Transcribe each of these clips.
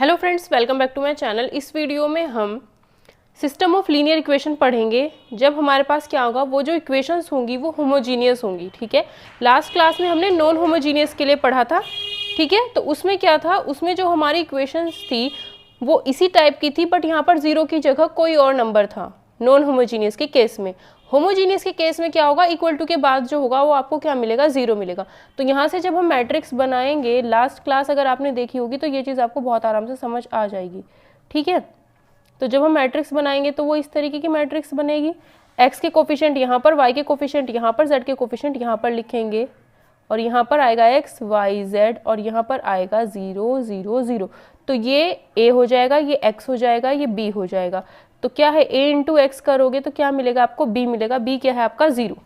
Hello friends, welcome back to my channel. इस video में हम सिस्टम ऑफ लीनियर इक्वेशन पढ़ेंगे। जब हमारे पास क्या होगा, वो जो इक्वेशंस होंगी वो होमोजीनियस होंगी। ठीक है, लास्ट क्लास में हमने नॉन होमोजीनियस के लिए पढ़ा था। ठीक है, तो उसमें क्या था, उसमें जो हमारी इक्वेशंस थी वो इसी टाइप की थी, बट यहाँ पर जीरो की जगह कोई और नंबर था नॉन होमोजीनियस के केस में। होमोजीनियस के केस में क्या होगा, इक्वल टू के बाद जो होगा वो आपको क्या मिलेगा, जीरो मिलेगा। तो यहाँ से जब हम मैट्रिक्स बनाएंगे, लास्ट क्लास अगर आपने देखी होगी तो ये चीज़ आपको बहुत आराम से समझ आ जाएगी। ठीक है, तो जब हम मैट्रिक्स बनाएंगे तो वो इस तरीके की मैट्रिक्स बनेगी। एक्स के कोफिशिएंट यहाँ पर, वाई के कोफिशिएंट यहाँ पर, जेड के कोफिशिएंट यहाँ पर लिखेंगे, और यहाँ पर आएगा एक्स वाई जेड, और यहाँ पर आएगा 0 0 0। तो ये ए हो जाएगा, ये एक्स हो जाएगा, ये बी हो जाएगा। तो क्या है, ए इंटू एक्स करोगे तो क्या मिलेगा आपको, बी मिलेगा। बी क्या है आपका, 0।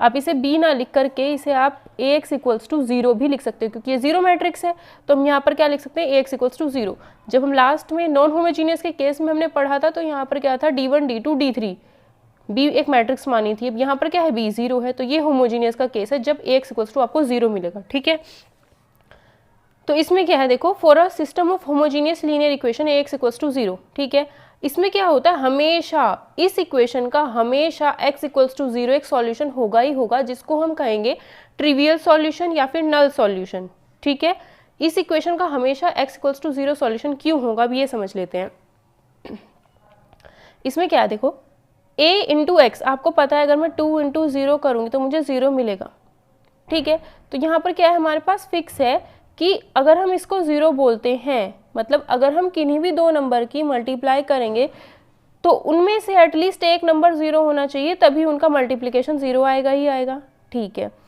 आप इसे बी ना लिख करके इसे आप ए एक्स इक्वल्स टू 0 भी लिख सकते हो, क्योंकि ये जीरो मैट्रिक्स है। तो हम यहाँ पर क्या लिख सकते हैं, ए एक्स इक्वल्स टू 0। जब हम लास्ट में नॉन होमोजीनियस के केस में हमने पढ़ा था तो यहाँ पर क्या था, D1 D2 D3, बी एक मैट्रिक्स मानी थी। अब यहाँ पर क्या है, बी 0 है। तो ये होमोजीनियस का केस है जब ए एक्स इक्वल्स टू आपको 0 मिलेगा। ठीक है, तो इसमें क्या है, देखो, for a system of homogeneous linear equation A X equals to 0। ठीक है, इसमें क्या होता है, हमेशा इस इक्वेशन का हमेशा x इक्वल्स टू 0 एक सॉल्यूशन होगा ही होगा, जिसको हम कहेंगे ट्रिवियल सॉल्यूशन या फिर नल सॉल्यूशन। ठीक है, इस इक्वेशन का हमेशा x इक्वल्स टू 0 सॉल्यूशन क्यों होगा, अब ये समझ लेते हैं। इसमें क्या है, देखो, a इंटू एक्स, आपको पता है अगर मैं 2 इंटू 0 करूँगी तो मुझे 0 मिलेगा। ठीक है, तो यहाँ पर क्या है, हमारे पास फिक्स है कि अगर हम इसको 0 बोलते हैं, मतलब अगर हम किन्हीं भी दो नंबर की मल्टीप्लाई करेंगे तो उनमें से एटलीस्ट एक नंबर 0 होना चाहिए, तभी उनका मल्टीप्लिकेशन 0 आएगा ही आएगा। ठीक है,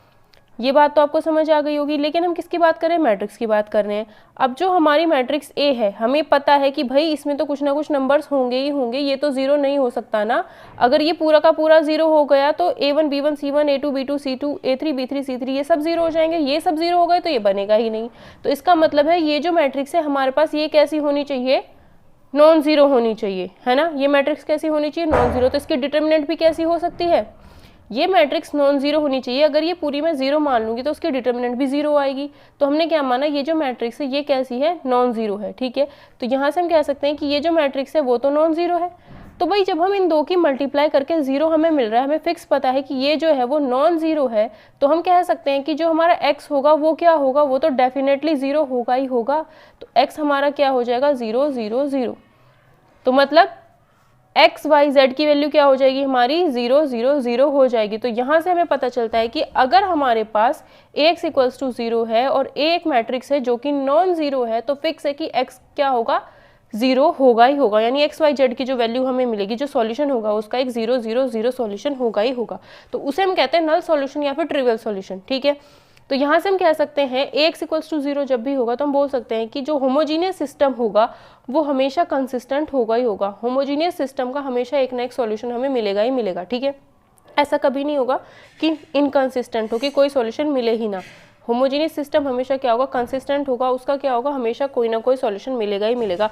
ये बात तो आपको समझ आ गई होगी। लेकिन हम किसकी बात कर रहे हैं, मैट्रिक्स की बात कर रहे हैं। अब जो हमारी मैट्रिक्स ए है, हमें पता है कि भाई इसमें तो कुछ ना कुछ नंबर्स होंगे ही होंगे, ये तो 0 नहीं हो सकता ना। अगर ये पूरा का पूरा 0 हो गया तो A1 B1 C1 A2 B2 C2 A3 B3 C3 ये सब 0 हो जाएंगे। ये सब 0 हो गए तो ये बनेगा ही नहीं। तो इसका मतलब है ये जो मैट्रिक्स है हमारे पास, ये कैसी होनी चाहिए, नॉन जीरो होनी चाहिए, है ना। ये मैट्रिक्स कैसी होनी चाहिए, नॉन जीरो। तो इसकी डिटर्मिनेंट भी कैसी हो सकती है, ये मैट्रिक्स नॉन जीरो होनी चाहिए। अगर ये पूरी मैं 0 मान लूंगी तो उसकी डिटर्मिनेंट भी 0 आएगी। तो हमने क्या माना, ये जो मैट्रिक्स है ये कैसी है, नॉन जीरो है। ठीक है, तो यहाँ से हम कह सकते हैं कि ये जो मैट्रिक्स है वो तो नॉन जीरो है। तो भाई जब हम इन दो की मल्टीप्लाई करके 0 हमें मिल रहा है, हमें फिक्स पता है कि ये जो है वो नॉन जीरो है, तो हम कह सकते हैं कि जो हमारा x होगा वो क्या होगा, वो तो डेफिनेटली 0 होगा ही होगा। तो x हमारा क्या हो जाएगा, 0 0 0। तो मतलब एक्स वाई जेड की वैल्यू क्या हो जाएगी हमारी, 0 0 0 हो जाएगी। तो यहाँ से हमें पता चलता है कि अगर हमारे पास एक्स इक्वल्स टू 0 है और ए एक मैट्रिक्स है जो कि नॉन जीरो है, तो फिक्स है कि एक्स क्या होगा, 0 होगा ही होगा। यानी एक्स वाई जेड की जो वैल्यू हमें मिलेगी, जो सॉल्यूशन होगा उसका एक 0 0 0 सॉल्यूशन होगा ही होगा। तो उसे हम कहते हैं नल सॉल्यूशन या फिर ट्रिवियल सॉल्यूशन। ठीक है, तो यहाँ से हम कह सकते हैं एक्स इक्वल्स टू 0 जब भी होगा तो हम बोल सकते हैं कि जो होमोजीनियस सिस्टम होगा वो हमेशा कंसिस्टेंट होगा ही होगा। होमोजीनियस सिस्टम का हमेशा एक ना एक सॉल्यूशन हमें मिलेगा ही मिलेगा। ठीक है, ऐसा कभी नहीं होगा कि इनकंसिस्टेंट हो, कि कोई सॉल्यूशन मिले ही ना। होमोजीनियस सिस्टम हमेशा क्या होगा, कंसिस्टेंट होगा, उसका क्या होगा, हमेशा कोई ना कोई सॉल्यूशन मिलेगा ही मिलेगा।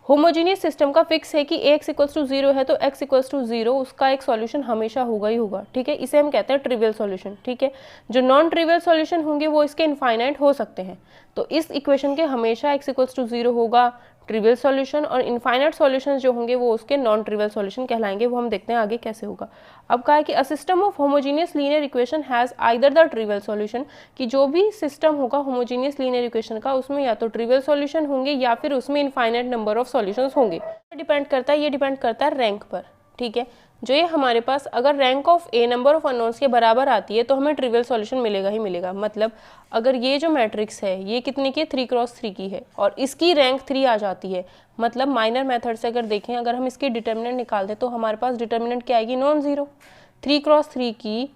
होमोजीनियस सिस्टम का फिक्स है कि एक्स इक्वल्स टू 0 है तो एक्स इक्वल्स टू 0 उसका एक सॉल्यूशन हमेशा होगा ही होगा। ठीक है, इसे हम कहते हैं ट्रिवियल सॉल्यूशन। ठीक है, जो नॉन ट्रिवियल सॉल्यूशन होंगे वो इसके इनफाइनाइट हो सकते हैं। तो इस इक्वेशन के हमेशा एक्स इक्वल्स टू 0 होगा ट्रिवियल सॉल्यूशन, और इनफाइनाइट सॉल्यूशंस जो होंगे वो उसके नॉन ट्रिवियल सॉल्यूशन कहलाएंगे। वो हम देखते हैं आगे कैसे होगा। अब कहा है कि अ system of homogeneous linear equation has either the trivial solution, कि जो भी सिस्टम होगा होमोजीनियस लीनियर इक्वेशन का, उसमें या तो ट्रिवियल सॉल्यूशन होंगे या फिर उसमें इनफाइनाइट नंबर ऑफ सॉल्यूशंस होंगे। डिपेंड करता है, ये डिपेंड करता है रैंक पर। ठीक है, जो ये हमारे पास अगर rank of A number of unknowns के बराबर आती है तो हमें ट्रिवियल सॉल्यूशन मिलेगा ही मिलेगा। मतलब अगर ये जो मैट्रिक्स है ये कितने की, 3 क्रॉस 3 की है और इसकी रैंक 3 आ जाती है, मतलब माइनर मेथड से अगर देखें, अगर हम इसकी डिटर्मिनेंट निकाल दें तो हमारे पास डिटर्मिनेंट क्या आएगी, नॉन जीरो। 3 क्रॉस 3 की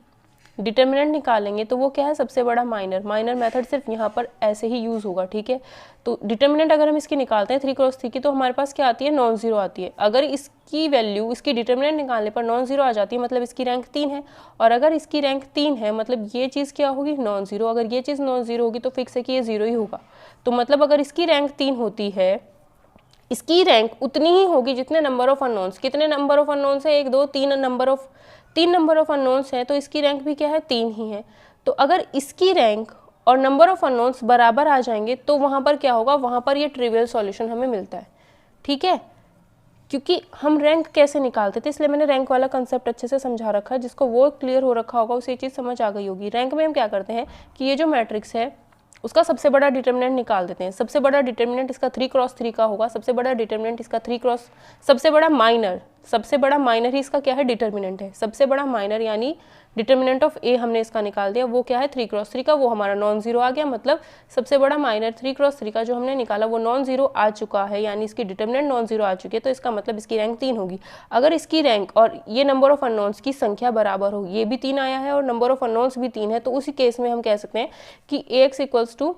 डिटर्मिनेंट निकालेंगे तो वो क्या है, सबसे बड़ा माइनर। माइनर मेथड सिर्फ यहाँ पर ऐसे ही यूज़ होगा। ठीक है, तो डिटर्मिनेंट अगर हम इसकी निकालते हैं 3 क्रॉस 3 की, तो हमारे पास क्या आती है, नॉन जीरो आती है। अगर इसकी वैल्यू, इसकी डिटर्मिनेंट निकालने पर नॉन जीरो आ जाती है, मतलब इसकी रैंक 3 है। और अगर इसकी रैंक 3 है मतलब ये चीज़ क्या होगी, नॉन जीरो। अगर ये चीज़ नॉन जीरो होगी तो फिक्स है कि ये 0 ही होगा। तो मतलब अगर इसकी रैंक 3 होती है, इसकी रैंक उतनी ही होगी जितने नंबर ऑफ अननोन्स। कितने नंबर ऑफ अननोन्स है, 1 2 3 तीन नंबर ऑफ अननोन्स है, तो इसकी रैंक भी क्या है, 3 ही है। तो अगर इसकी रैंक और नंबर ऑफ अननोन्स बराबर आ जाएंगे तो वहाँ पर क्या होगा, वहाँ पर ये ट्रिवियल सॉल्यूशन हमें मिलता है। ठीक है, क्योंकि हम रैंक कैसे निकालते थे, इसलिए मैंने रैंक वाला कंसेप्ट अच्छे से समझा रखा है। जिसको वो क्लियर हो रखा होगा उसे ये चीज़ समझ आ गई होगी। रैंक में हम क्या करते हैं कि ये जो मैट्रिक्स है उसका सबसे बड़ा डिटर्मिनेंट निकाल देते हैं। सबसे बड़ा डिटर्मिनेंट इसका 3x3 का होगा, सबसे बड़ा डिटर्मिनेंट इसका सबसे बड़ा माइनर ही इसका क्या है, डिटर्मिनेंट है। सबसे बड़ा माइनर यानी डिटर्मिनेंट ऑफ ए हमने इसका निकाल दिया, वो क्या है 3x3 का, वो हमारा नॉन जीरो आ गया। मतलब सबसे बड़ा माइनर 3x3 का जो हमने निकाला वो नॉन जीरो आ चुका है, यानी इसकी डिटर्मिनेंट नॉन जीरो आ चुकी है। तो इसका मतलब इसकी रैंक 3 होगी। अगर इसकी रैंक और ये नंबर ऑफ अननोन्स की संख्या बराबर हो, ये भी 3 आया है और नंबर ऑफ अननोन्स भी 3 है, तो उसी केस में हम कह सकते हैं कि Ax इक्वल्स टू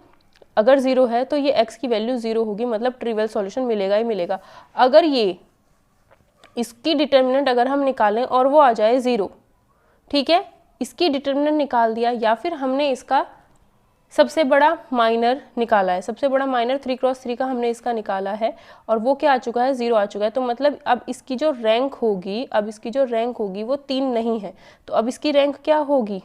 अगर 0 है तो ये x की वैल्यू 0 होगी, मतलब ट्रिवियल सॉल्यूशन मिलेगा ही मिलेगा। अगर ये इसकी डिटर्मिनेंट अगर हम निकालें और वो आ जाए 0, ठीक है, इसकी डिटर्मिनेंट निकाल दिया, या फिर हमने इसका सबसे बड़ा माइनर निकाला है, सबसे बड़ा माइनर 3x3 का हमने इसका निकाला है और वो क्या आ चुका है, 0 आ चुका है। तो मतलब अब इसकी जो रैंक होगी वो 3 नहीं है, तो अब इसकी रैंक क्या होगी,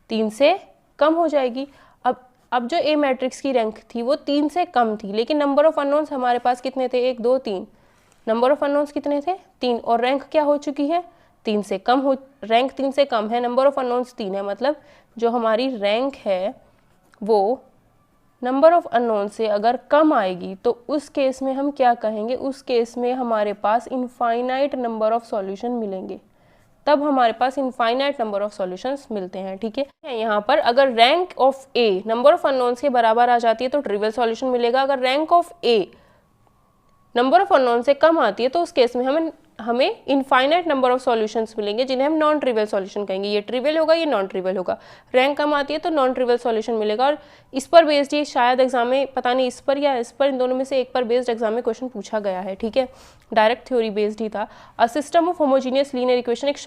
3 से कम हो जाएगी। अब जो ए मैट्रिक्स की रैंक थी वो 3 से कम थी, लेकिन नंबर ऑफ अननोन्स हमारे पास कितने थे, 1 2 3, नंबर ऑफ अननोन्स कितने थे 3, और रैंक क्या हो चुकी है, 3 से कम हो, रैंक 3 से कम है, नंबर ऑफ अननोन्स 3 है। मतलब जो हमारी रैंक है वो नंबर ऑफ अननोन से अगर कम आएगी तो उस केस में हम क्या कहेंगे, उस केस में हमारे पास इनफाइनाइट नंबर ऑफ सॉल्यूशन मिलेंगे, तब हमारे पास इनफाइनाइट नंबर ऑफ सॉल्यूशंस मिलते हैं। ठीक है, यहाँ पर अगर rank of A number of unknowns के बराबर आ जाती है तो ट्रिवियल सॉल्यूशन मिलेगा। अगर rank of A number of unknown से कम आती है तो उस केस में हमें इनफाइनाइट नंबर ऑफ सॉल्यूशंस मिलेंगे, जिन्हें हम नॉन ट्रिवियल सॉल्यूशन कहेंगे। ये ट्रिवियल होगा, ये नॉन ट्रिवियल होगा। रैंक कम आती है तो नॉन ट्रिवियल सॉल्यूशन मिलेगा। और इस पर बेस्ड ये शायद एग्जाम में, पता नहीं इस पर या इस पर, इन दोनों में से एक पर बेस्ड एग्जाम में क्वेश्चन पूछा गया है। ठीक है, डायरेक्ट थ्योरी बेस्ड ही था। अ system of homogeneous linear equation, एक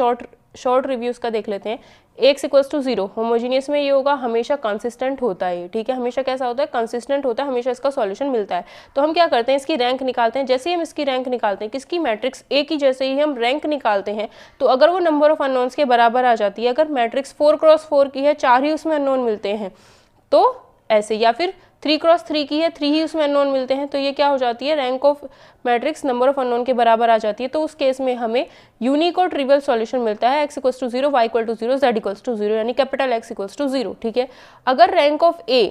शॉर्ट रिव्यू उसका देख लेते हैं। x इक्वल्स टू 0, होमोजीनियस में ये होगा हमेशा कंसिस्टेंट होता है। ठीक है, हमेशा कैसा होता है, कंसिस्टेंट होता है, हमेशा इसका सॉल्यूशन मिलता है। तो हम क्या करते हैं, इसकी रैंक निकालते हैं। जैसे ही हम इसकी रैंक निकालते हैं, किसकी, मैट्रिक्स ए की, जैसे ही हम रैंक निकालते हैं तो अगर वो नंबर ऑफ अननोन्स के बराबर आ जाती है, अगर मैट्रिक्स 4x4 की है, 4 ही उसमें अननोन मिलते हैं तो ऐसे, या फिर 3x3 की है, 3 ही उसमें अननोन मिलते हैं, तो ये क्या हो जाती है, rank of matrix number of unknown के बराबर आ जाती है। तो उस केस में हमें यूनिक और ट्रिवियल सॉल्यूशन मिलता है, x equals to 0, y equal to 0, z equals to 0, यानी कैपिटल X इक्वल्स टू 0। ठीक है, अगर रैंक ऑफ ए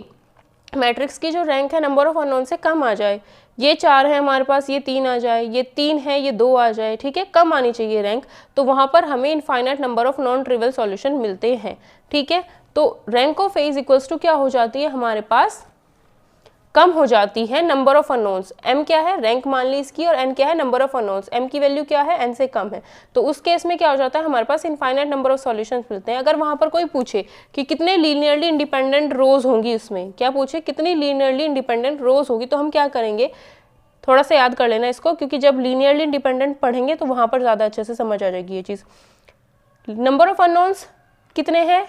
मैट्रिक्स की जो रैंक है नंबर ऑफ अननोन से कम आ जाए, ये 4 है हमारे पास, ये 3 आ जाए, ये 3 है, ये 2 आ जाए, ठीक है, कम आनी चाहिए रैंक, तो वहाँ पर हमें infinite number of non trivial solution मिलते हैं। ठीक है, तो rank of A is equals to क्या हो जाती है, हमारे पास कम हो जाती है नंबर ऑफ अननोन्स। m क्या है, रैंक मान ली इसकी, और n क्या है, नंबर ऑफ अननोन्स। m की वैल्यू क्या है, n से कम है, तो उस केस में क्या हो जाता है, हमारे पास इनफाइनाइट नंबर ऑफ सॉल्यूशंस मिलते हैं। अगर वहां पर कोई पूछे कि कितने लीनियरली इंडिपेंडेंट रोज होंगी, उसमें क्या पूछे, कितनी लीनियरली इंडिपेंडेंट रोज होगी, तो हम क्या करेंगे, थोड़ा सा याद कर लेना इसको, क्योंकि जब लीनियरली इंडिपेंडेंट पढ़ेंगे तो वहां पर ज्यादा अच्छे से समझ आ जाएगी ये चीज। नंबर ऑफ अननोन्स कितने हैं,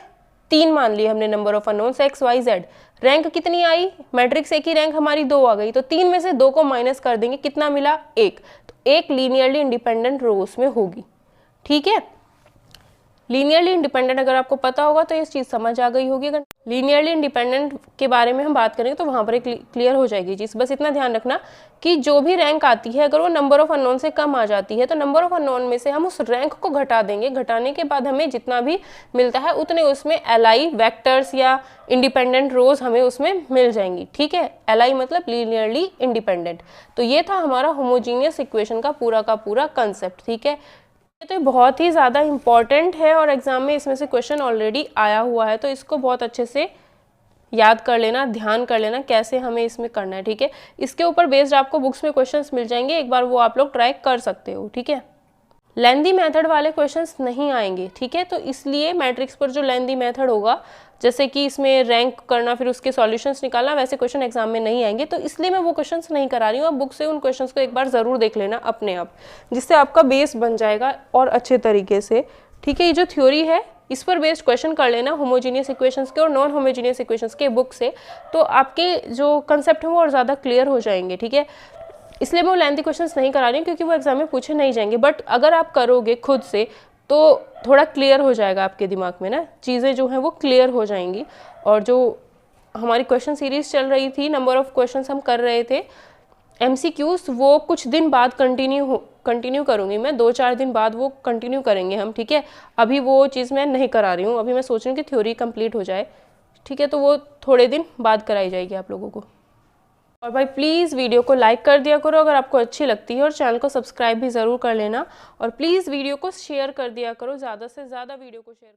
3 मान लिए हमने number of unknowns, x y z। Rank कितनी आई, मैट्रिक्स ए की रैंक हमारी 2 आ गई, तो 3 में से 2 को माइनस कर देंगे, कितना मिला, 1, तो 1 लीनियरली इंडिपेंडेंट रो उसमें होगी। ठीक है, लीनियरली इंडिपेंडेंट अगर आपको पता होगा तो ये चीज़ समझ आ गई होगी। अगर लीनियरली इंडिपेंडेंट के बारे में हम बात करेंगे तो वहाँ पर एक क्लियर हो जाएगी चीज़। बस इतना ध्यान रखना कि जो भी रैंक आती है अगर वो नंबर ऑफ अननोन से कम आ जाती है तो नंबर ऑफ अननोन में से हम उस रैंक को घटा देंगे, घटाने के बाद हमें जितना भी मिलता है उतने उसमें एलआई वेक्टर्स या इंडिपेंडेंट रोज हमें उसमें मिल जाएंगी। ठीक है, एलआई मतलब लीनियरली इंडिपेंडेंट। तो ये था हमारा होमोजीनियस इक्वेशन का पूरा कंसेप्ट। ठीक है, तो ये बहुत ही ज़्यादा इम्पॉर्टेंट है और एग्जाम में इसमें से क्वेश्चन ऑलरेडी आया हुआ है, तो इसको बहुत अच्छे से याद कर लेना, ध्यान कर लेना कैसे हमें इसमें करना है। ठीक है, इसके ऊपर बेस्ड आपको बुक्स में क्वेश्चंस मिल जाएंगे, एक बार वो आप लोग ट्राई कर सकते हो। ठीक है, लेंदी मेथड वाले क्वेश्चंस नहीं आएंगे। ठीक है, तो इसलिए मैट्रिक्स पर जो लेंदी मेथड होगा, जैसे कि इसमें रैंक करना फिर उसके सॉल्यूशंस निकालना, वैसे क्वेश्चन एग्जाम में नहीं आएंगे, तो इसलिए मैं वो क्वेश्चंस नहीं करा रही हूँ। आप बुक से उन क्वेश्चंस को एक बार ज़रूर देख लेना अपने आप, जिससे आपका बेस बन जाएगा और अच्छे तरीके से। ठीक है, ये जो थ्योरी है इस पर बेस्ड क्वेश्चन कर लेना होमोजीनियस इक्वेशंस के और नॉन होमोजीनियस इक्वेशंस के बुक से, तो आपके जो कंसेप्ट हैं वो और ज़्यादा क्लियर हो जाएंगे। ठीक है, इसलिए मैं वो लेंथी क्वेश्चंस नहीं करा रही हूँ क्योंकि वो एग्जाम में पूछे नहीं जाएंगे, बट अगर आप करोगे खुद से तो थोड़ा क्लियर हो जाएगा आपके दिमाग में ना, चीज़ें जो हैं वो क्लियर हो जाएंगी और जो हमारी क्वेश्चन सीरीज चल रही थी, नंबर ऑफ़ क्वेश्चंस हम कर रहे थे MCQs, वो कुछ दिन बाद कंटिन्यू करूँगी मैं, 2-4 दिन बाद वो कंटिन्यू करेंगे हम, ठीक है। अभी वो चीज़ मैं नहीं करा रही हूँ, अभी मैं सोच रही हूँ कि थ्योरी कंप्लीट हो जाए, ठीक है। तो वो थोड़े दिन बाद कराई जाएगी आप लोगों को। और भाई प्लीज़ वीडियो को लाइक कर दिया करो अगर आपको अच्छी लगती है, और चैनल को सब्सक्राइब भी ज़रूर कर लेना, और प्लीज़ वीडियो को शेयर कर दिया करो, ज़्यादा से ज़्यादा वीडियो को शेयर